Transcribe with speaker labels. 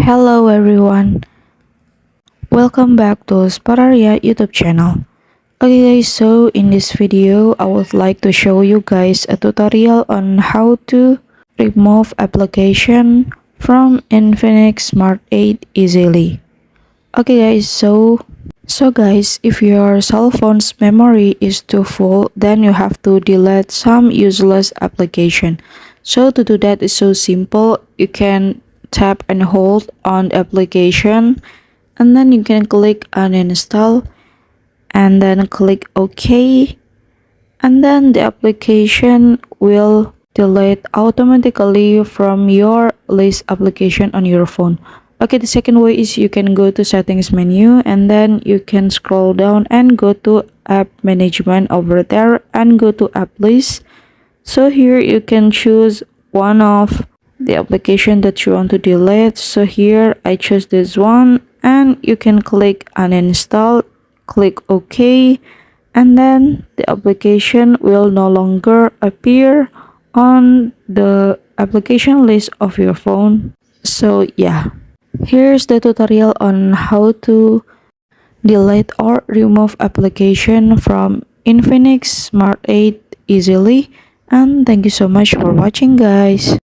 Speaker 1: Hello everyone, welcome back to Spararia YouTube channel. Okay guys, so in this video I would like to show you guys a tutorial on how to remove application from Infinix Smart 8 easily. Okay guys, so guys, if your cell phone's memory is too full, then you have to delete some useless application. So to do that is so simple. You can tap and hold on the application, and then you can click uninstall and then click OK, and then the application will delete automatically from your list application on your phone. Okay, the second way is you can go to settings menu and then you can scroll down and go to app management over there and go to app list. So here you can choose one of the application that you want to delete. So here I choose this one, and you can click uninstall, click OK, and then the application will no longer appear on the application list of your phone. So yeah, here's the tutorial on how to delete or remove application from Infinix Smart 8 easily. And thank you so much for watching guys.